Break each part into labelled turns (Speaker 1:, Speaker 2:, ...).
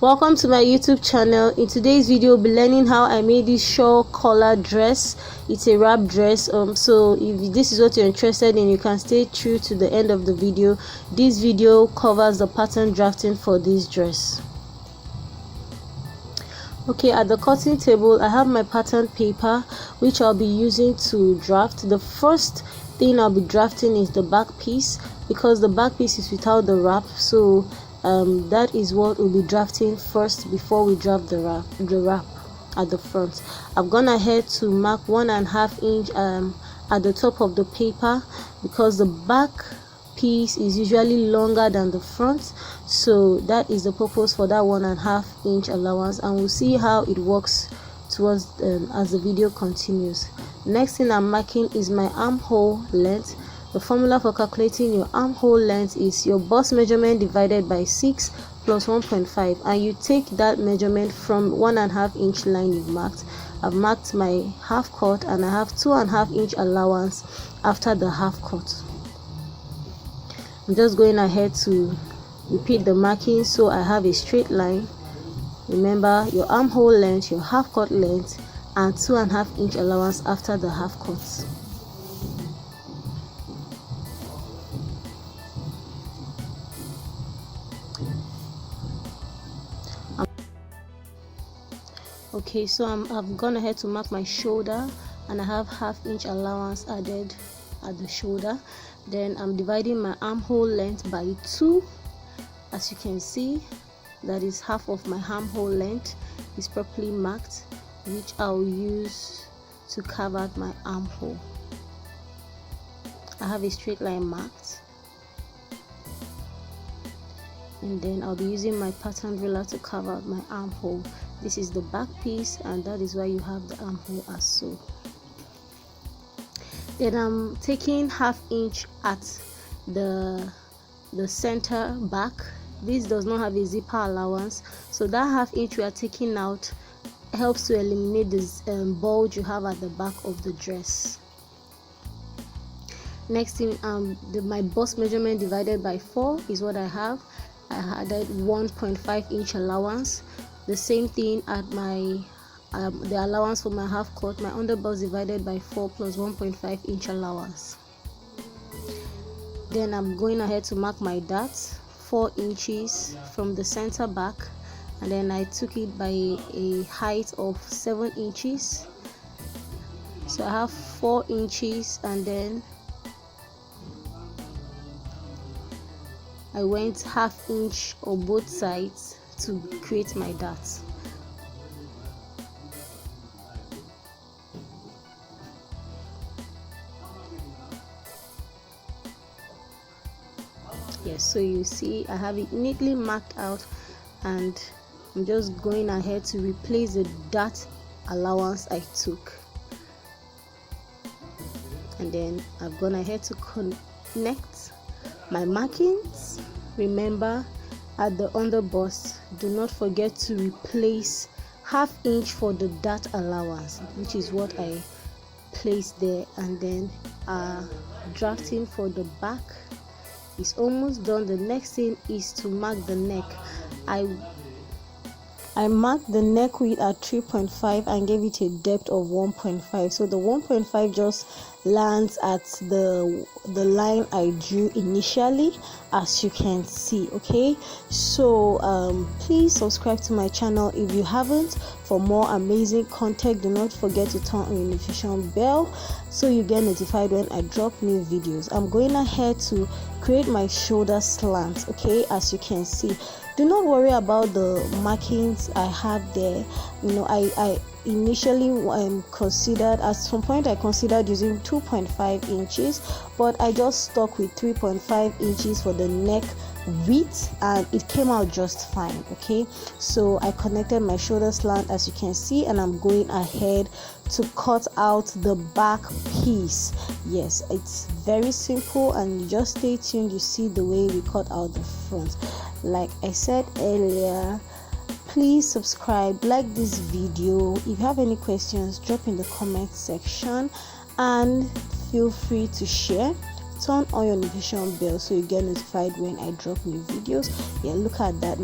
Speaker 1: Welcome to my YouTube channel. In today's video, we'll be learning how I made this shawl collar dress. It's a wrap dress. So if this is what you're interested in, you can stay true to the end of the video. This video covers the pattern drafting for this dress. Okay, at the cutting table, I have my pattern paper, which I'll be using to draft. The first thing I'll be drafting is the back piece, because the back piece is without the wrap. So that is what we'll be drafting first before we draft the wrap at the front. I've gone ahead to mark 1.5 inch at the top of the paper, because the back piece is usually longer than the front, so that is the purpose for that 1.5 inch allowance, and we'll see how it works towards as the video continues. Next thing I'm marking is my armhole length. The formula for calculating your armhole length is your bust measurement divided by 6 plus 1.5, and you take that measurement from 1.5 inch line you've marked. I've marked my half cut, and I have 2.5 inch allowance after the half cut. I'm just going ahead to repeat the marking so I have a straight line. Remember your armhole length, your half cut length, and 2.5 inch allowance after the half cut. Okay, so I've gone ahead to mark my shoulder, and I have 1/2 inch allowance added at the shoulder. Then I'm dividing my armhole length by 2. As you can see, that is half of my armhole length is properly marked, which I'll use to carve out my armhole. I have a straight line marked, and then I'll be using my pattern ruler to carve out my armhole. This is the back piece, and that is why you have the armhole as so. Then I'm taking 1/2 inch at the center back. This does not have a zipper allowance, so that 1/2 inch we are taking out helps to eliminate this bulge you have at the back of the dress. Next thing, my bust measurement divided by 4 is what I have. I added 1.5 inch allowance. The same thing at my the allowance for my half cut, my underbust divided by 4 plus 1.5 inch allowance. Then I'm going ahead to mark my darts, 4 inches from the center back, and then I took it by a height of 7 inches. So I have 4 inches, and then I went 1/2 inch on both sides to create my darts. Yes, so you see I have it neatly marked out, and I'm just going ahead to replace the dart allowance I took, and then I've gone ahead to connect my markings. Remember, at the underbust, do not forget to replace 1/2 inch for the dart allowance, which is what I placed there. And then drafting for the back is almost done. The next thing is to mark the neck. I marked the neck width at 3.5 and gave it a depth of 1.5. So the 1.5 just lands at the line I drew initially, as you can see. Okay, so please subscribe to my channel if you haven't for more amazing content. Do not forget to turn on the notification bell so you get notified when I drop new videos. I'm going ahead to create my shoulder slant. Okay, as you can see, do not worry about the markings I have there. You know, I initially considered, at some point I considered using 2.5 inches, but I just stuck with 3.5 inches for the neck width, and it came out just fine. Okay, so I connected my shoulder slant, as you can see, and I'm going ahead to cut out the back piece. Yes, it's very simple, and you just stay tuned. You see the way we cut out the front. Like I said earlier, please subscribe, like this video. If you have any questions, drop in the comment section, and feel free to share. turn on your notification bell so you get notified when I drop new videos. Yeah, look at that.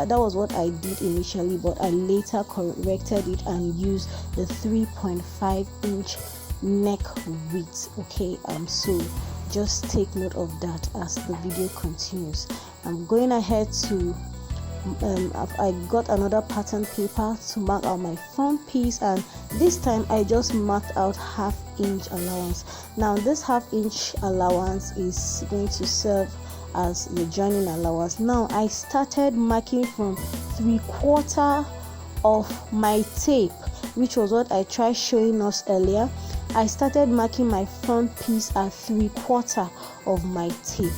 Speaker 1: That was what I did initially, but I later corrected it and used the 3.5-inch neck width. Okay, so just take note of that as the video continues. I'm going ahead to I got another pattern paper to mark out my front piece, and this time I just marked out 1/2 inch allowance. Now this 1/2 inch allowance is going to serve as the joining allowance. Now I started marking from 3/4 of my tape, which was what I tried showing us earlier. I started marking my front piece at 3/4 of my tape.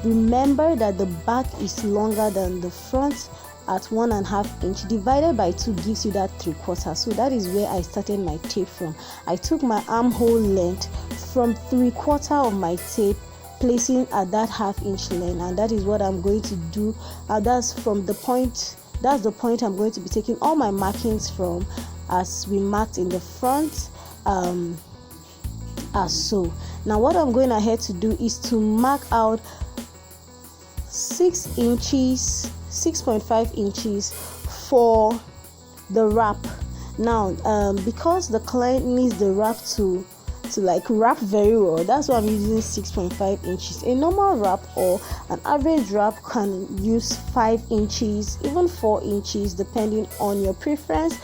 Speaker 1: Remember that the back is longer than the front at 1.5 inch. Divided by 2 gives you that 3/4. So that is where I started my tape from. I took my armhole length from 3/4 of my tape, placing at that 1/2 inch length, and that is what I'm going to do. That's the point I'm going to be taking all my markings from, as we marked in the front, as so. Now what I'm going ahead to do is to mark out 6.5 inches for the wrap. Now because the client needs the wrap to like wrap very well, that's why I'm using 6.5 inches. A normal wrap or an average wrap can use 5 inches, even 4 inches, depending on your preference,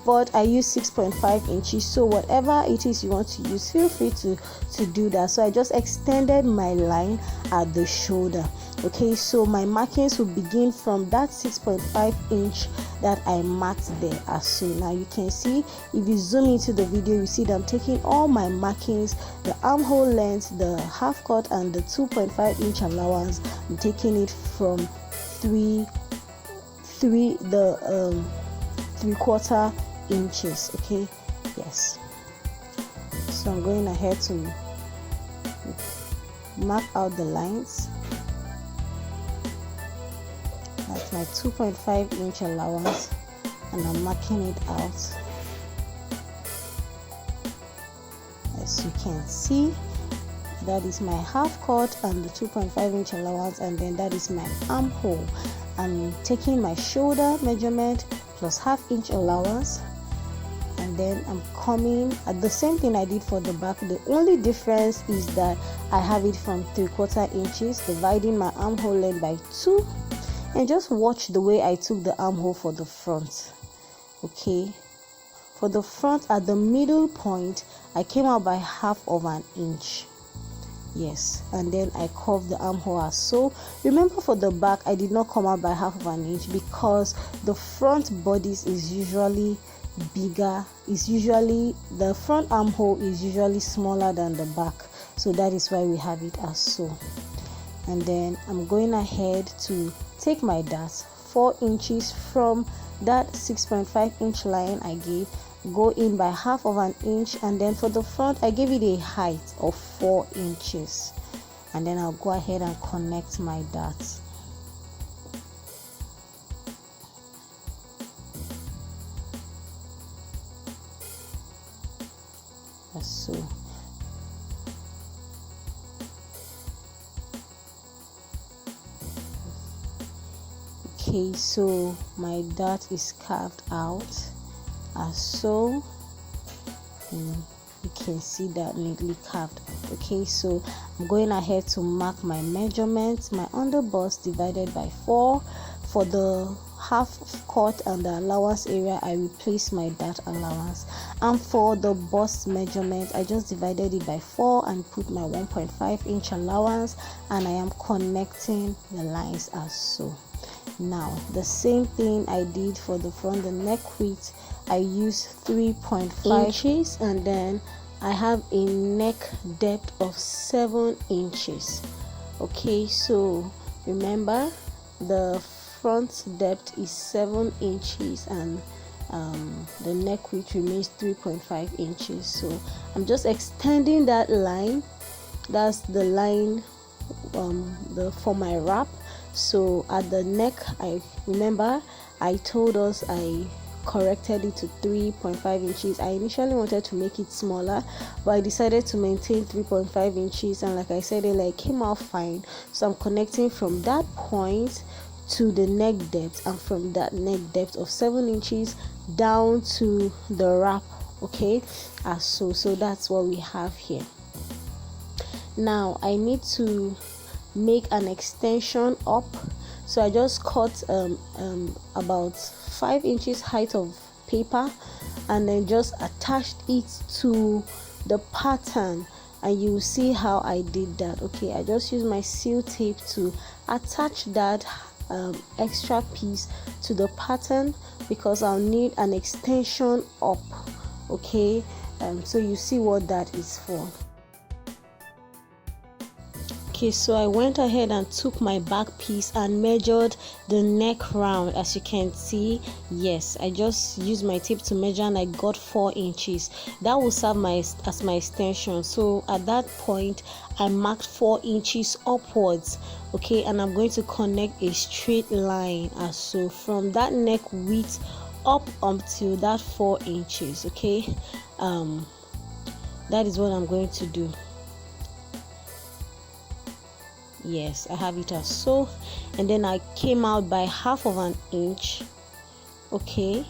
Speaker 1: but I use 6.5 inches. So whatever it is you want to use, feel free to do that. So I just extended my line at the shoulder. Okay, so my markings will begin from that 6.5 inch that I marked there as so. Now you can see, if you zoom into the video, you see that I'm taking all my markings, the armhole length, the half cut, and the 2.5 inch allowance. I'm taking it from 3/4 inches. Okay, yes. So I'm going ahead to mark out the lines. That's my 2.5 inch allowance, and I'm marking it out. As you can see, that is my half cut and the 2.5 inch allowance, and then that is my armhole. I'm taking my shoulder measurement plus 1/2 inch allowance, and then I'm coming at the same thing I did for the back. The only difference is that I have it from 3/4 inches, dividing my armhole length by 2, and just watch the way I took the armhole for the front. Okay, for the front, at the middle point I came out by 1/2 inch. Yes, and then I curved the armhole as so. Remember, for the back I did not come out by 1/2 inch because the front bodice is usually bigger. The front armhole is usually smaller than the back, so that is why we have it as so. And then I'm going ahead to take my dart 4 inches from that 6.5 inch line I gave, go in by 1/2 inch, and then for the front I gave it a height of 4 inches, and then I'll go ahead and connect my darts. As so. Okay, so my dart is carved out as so. You can see that neatly carved. Okay, so I'm going ahead to mark my measurements. My underbust divided by 4. For the half cut and the allowance area, I replaced my dart allowance, and for the bust measurement I just divided it by 4 and put my 1.5 inch allowance, and I am connecting the lines as so. Now the same thing I did for the front. The neck width I used 3.5 inches, and then I have a neck depth of 7 inches. Okay, so remember the front depth is 7 inches, and the neck width remains 3.5 inches. So I'm just extending that line. That's the line for my wrap. So at the neck, I remember I told us I corrected it to 3.5 inches. I initially wanted to make it smaller, but I decided to maintain 3.5 inches, and like I said earlier, it came out fine. So I'm connecting from that point to the neck depth, and from that neck depth of 7 inches down to the wrap, okay, as so that's what we have here. Now I need to make an extension up, so I just cut about 5 inches height of paper and then just attached it to the pattern, and you will see how I did that. Okay, I just used my seal tape to attach that extra piece to the pattern because I'll need an extension up. Okay, so you see what that is for. Okay, so I went ahead and took my back piece and measured the neck round. As you can see, yes, I just used my tape to measure and I got 4 inches. That will serve as my extension. So at that point I marked 4 inches upwards. Okay, and I'm going to connect a straight line as so from that neck width up until that 4 inches. Okay, that is what I'm going to do. Yes, I have it as so, and then I came out by 1/2 inch. Okay,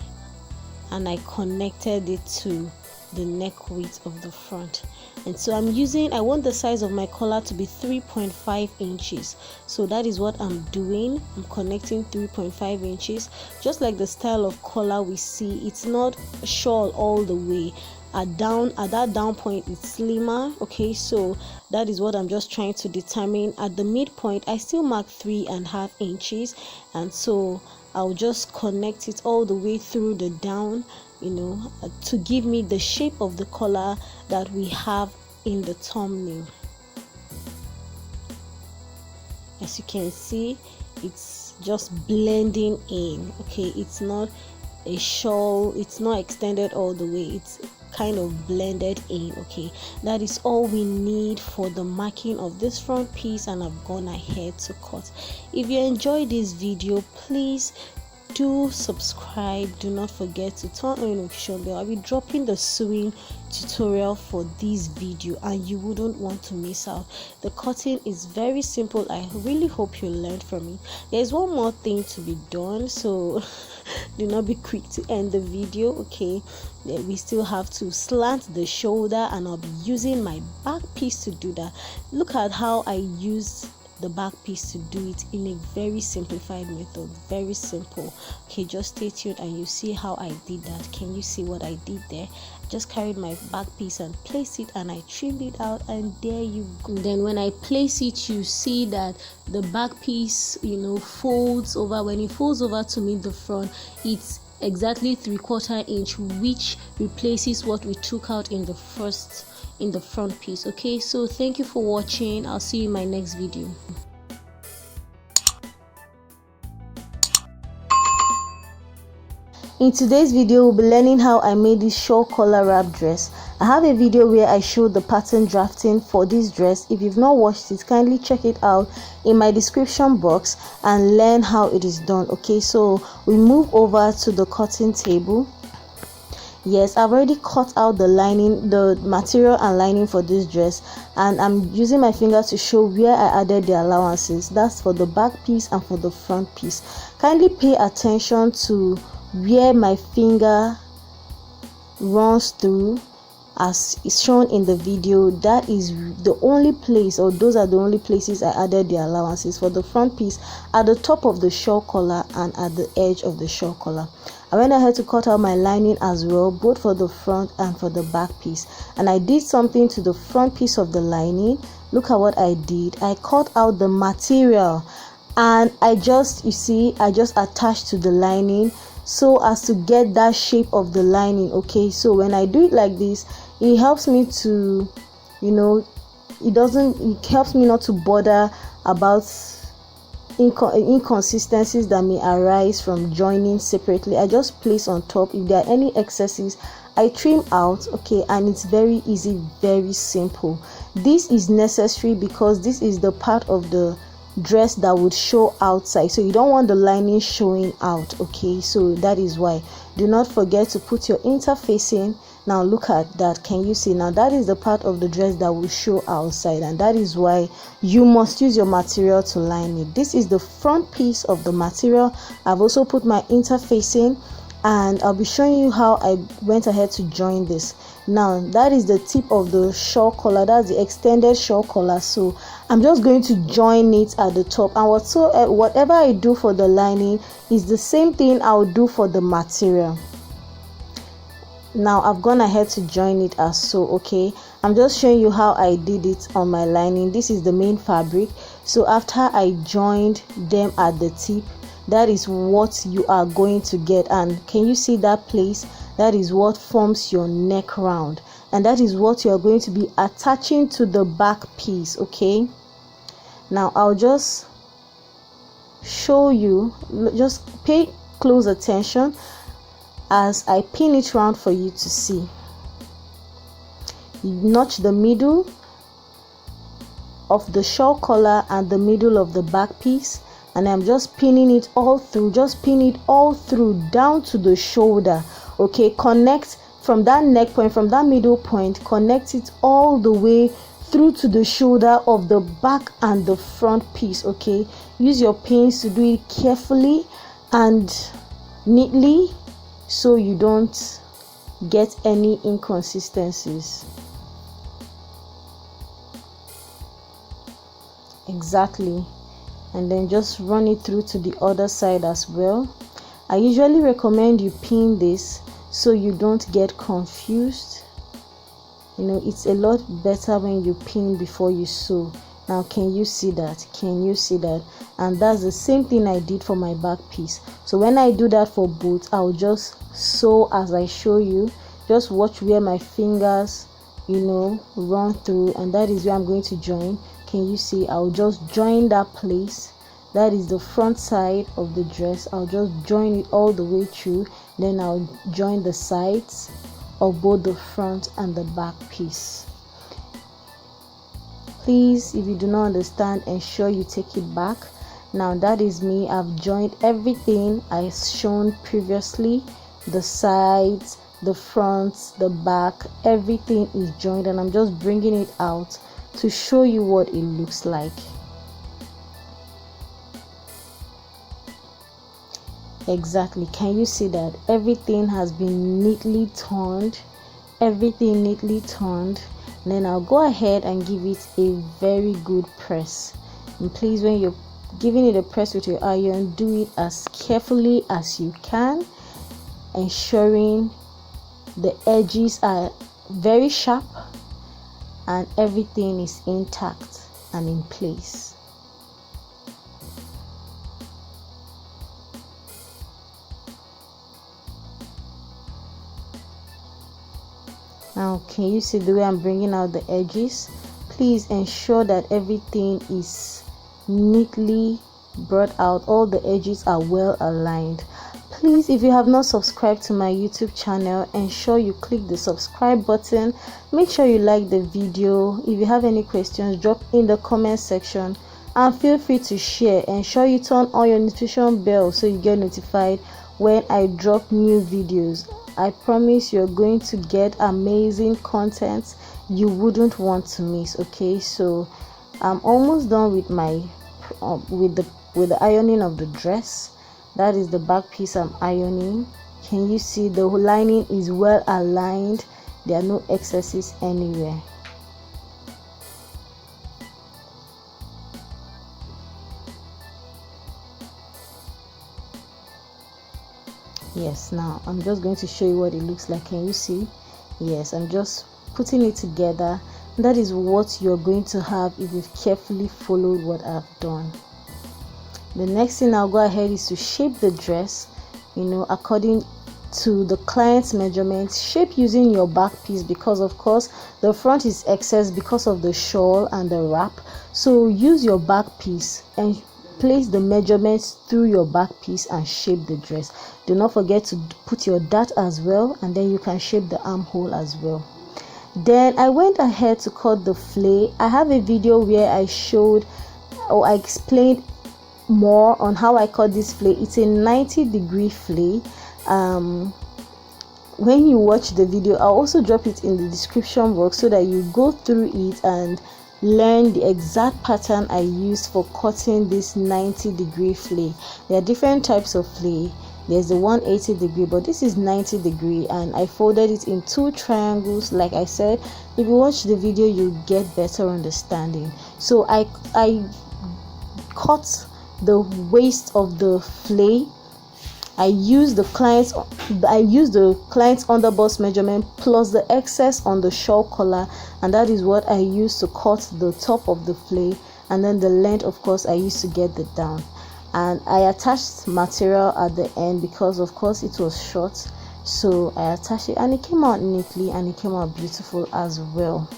Speaker 1: and I connected it to the neck width of the front. And so I want the size of my collar to be 3.5 inches. So that is what I'm doing. I'm connecting 3.5 inches, just like the style of collar we see. It's not a shawl all the way. At that down point it's slimmer. Okay, so that is what I'm just trying to determine. At the midpoint I still mark 3.5 inches, and so I'll just connect it all the way through the down, to give me the shape of the collar that we have in the thumbnail. As you can see, it's just blending in. Okay, it's not a shawl, it's not extended all the way, it's kind of blended in. Okay, that is all we need for the marking of this front piece, and I've gone ahead to cut. If you enjoyed this video, please do subscribe. Do not forget to turn on your notification bell. I'll be dropping the sewing tutorial for this video and you wouldn't want to miss out. The cutting is very simple. I really hope you learned from it. There's one more thing to be done, so do not be quick to end the video. Okay, we still have to slant the shoulder, and I'll be using my back piece to do that. Look at how I use the back piece to do it in a very simplified method. Very simple. Okay, just stay tuned and you see how I did that. Can you see what I did there? Just carried my back piece and placed it, and I trimmed it out, and there you go. Then when I place it, you see that the back piece folds over. When it folds over to meet the front, it's exactly 3/4 inch, which replaces what we took out in the front piece. Okay, so thank you for watching. I'll see you in my next video. In today's video, we'll be learning how I made this shawl collar wrap dress. I have a video where I showed the pattern drafting for this dress. If you've not watched it, kindly check it out in my description box and learn how it is done. Okay, so we move over to the cutting table. Yes, I've already cut out the lining, the material and lining for this dress, and I'm using my finger to show where I added the allowances. That's for the back piece and for the front piece. Kindly pay attention to where my finger runs through as is shown in the video. That is the only place, or those are the only places I added the allowances. For the front piece, at the top of the shawl collar and at the edge of the shawl collar. I went ahead to cut out my lining as well, both for the front and for the back piece, and I did something to the front piece of the lining. Look at what I did. I cut out the material, and I just attached to the lining so as to get that shape of the lining. Okay, so when I do it like this, it helps me to it helps me not to bother about inconsistencies that may arise from joining separately. I just place on top. If there are any excesses, I trim out. Okay, and it's very easy, very simple. This is necessary because this is the part of the dress that would show outside, so you don't want the lining showing out. Okay, so that is why. Do not forget to put your interfacing. Now look at that. Can you see? Now that is the part of the dress that will show outside, and that is why you must use your material to line it. This is the front piece of the material. I've also put my interfacing, and I'll be showing you how I went ahead to join this. Now that is the tip of the shawl collar, that's the extended shawl collar, so I'm just going to join it at the top, and whatever I do for the lining is the same thing I'll do for the material. Now I've gone ahead to join it as so. Okay, I'm just showing you how I did it on my lining. This is the main fabric, so after I joined them at the tip, that is what you are going to get. And can you see that place? That is what forms your neck round, and that is what you are going to be attaching to the back piece. Okay, now I'll just show you, just pay close attention as I pin it round for you to see. You notch the middle of the shawl collar and the middle of the back piece, and I'm just pinning it all through. Just pin it all through down to the shoulder. Okay, connect from that neck point, from that middle point, connect it all the way through to the shoulder of the back and the front piece. Okay, use your pins to do it carefully and neatly, so you don't get any inconsistencies. Exactly. And then just run it through to the other side as well. I usually recommend you pin this so you don't get confused. You know, it's a lot better when you pin before you sew. Now can you see that? Can you see that? And that's the same thing I did for my back piece. So when I do that for both, I'll just sew as I show you. Just watch where my fingers, you know, run through, and that is where I'm going to join. Can you see? I'll just join that place. That is the front side of the dress. I'll just join it all the way through, then I'll join the sides of both the front and the back piece. Please, if you do not understand, ensure you take it back. Now that is me. I've joined everything I've shown previously. The sides, the front, the back, everything is joined, and I'm just bringing it out to show you what it looks like. Exactly. Can you see that everything has been neatly turned? Everything neatly turned. And then I'll go ahead and give it a very good press. And please, when you're giving it a press with your iron, do it as carefully as you can, ensuring the edges are very sharp and everything is intact and in place. Now can you see the way I'm bringing out the edges? Please ensure that everything is neatly brought out. All the edges are well aligned. Please, if you have not subscribed to my YouTube channel, ensure you click the subscribe button. Make sure you like the video. If you have any questions, drop in the comment section, and feel free to share. Ensure you turn on your notification bell so you get notified when I drop new videos. I promise you're going to get amazing content you wouldn't want to miss. Okay, so I'm almost done with my with the ironing of the dress. That is the back piece I'm ironing. Can you see the lining is well aligned? There are no excesses anywhere. Yes, now I'm just going to show you what it looks like. Can you see? Yes, I'm just putting it together. That is what you're going to have if you've carefully followed what I've done. The next thing I'll go ahead is to shape the dress, you know, according to the client's measurements. Shape using your back piece, because of course the front is excess because of the shawl and the wrap. So use your back piece and place the measurements through your back piece and shape the dress. Do not forget to put your dart as well, and then you can shape the armhole as well. Then I went ahead to cut the flay. I have a video where I showed I explained more on how I cut this flay. It's a 90-degree flay. When you watch the video, I'll also drop it in the description box so that you go through it and learn the exact pattern I used for cutting this 90-degree flay. There are different types of flay. There's the 180-degree, but this is 90-degree, and I folded it in 2 triangles. Like I said, if you watch the video, you get better understanding. So I cut the waist of the flay. I use the client's underbust measurement plus the excess on the shawl collar, and that is what I used to cut the top of the flay. And then the length, of course, I used to get the down. And I attached material at the end because, of course, it was short. So I attached it, and it came out neatly, and it came out beautiful as well.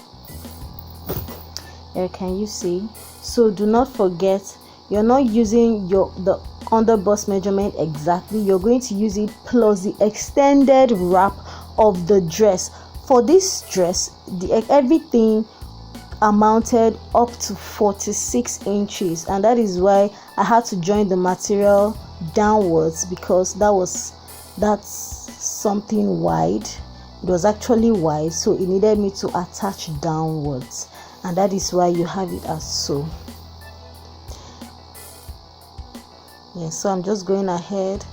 Speaker 1: Here, can you see? So do not forget, you're not using the underbust measurement exactly. You're going to use it plus the extended wrap of the dress. For this dress, everything amounted up to 46 inches, and that is why I had to join the material downwards, because that's something wide. It was actually wide, so it needed me to attach downwards, and that is why you have it as so. Yes, so I'm just going ahead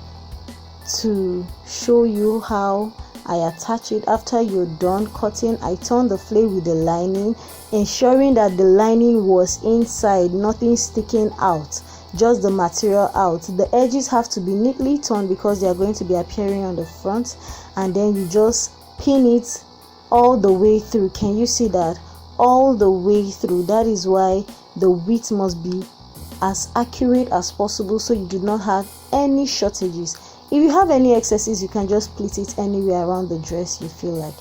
Speaker 1: to show you how I attach it. After you're done cutting, I turn the flay with the lining, ensuring that the lining was inside, nothing sticking out, just the material out. The edges have to be neatly turned because they are going to be appearing on the front, and then you just pin it all the way through. Can you see that? All the way through. That is why the width must be as accurate as possible, so you do not have any shortages. If you have any excesses, you can just split it anywhere around the dress you feel like.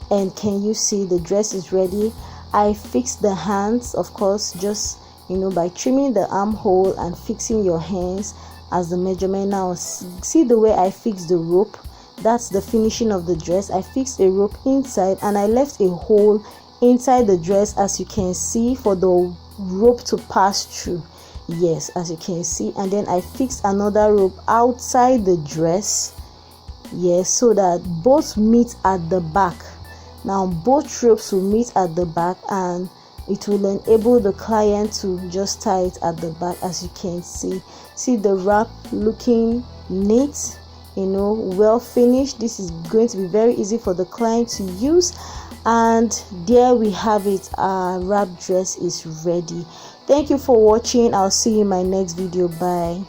Speaker 1: And can you see the dress is ready? I fixed the hands, of course, just by trimming the armhole and fixing your hands as the measurement. Now see the way I fixed the rope. That's the finishing of the dress. I fixed a rope inside, and I left a hole inside the dress, as you can see, for the rope to pass through. Yes, as you can see. And then I fixed another rope outside the dress, yes, so that both meet at the back. Now both ropes will meet at the back, and it will enable the client to just tie it at the back. As you can see the wrap looking neat, well finished. This is going to be very easy for the client to use. And there we have it. Our wrap dress is ready. Thank you for watching. I'll see you in my next video. Bye.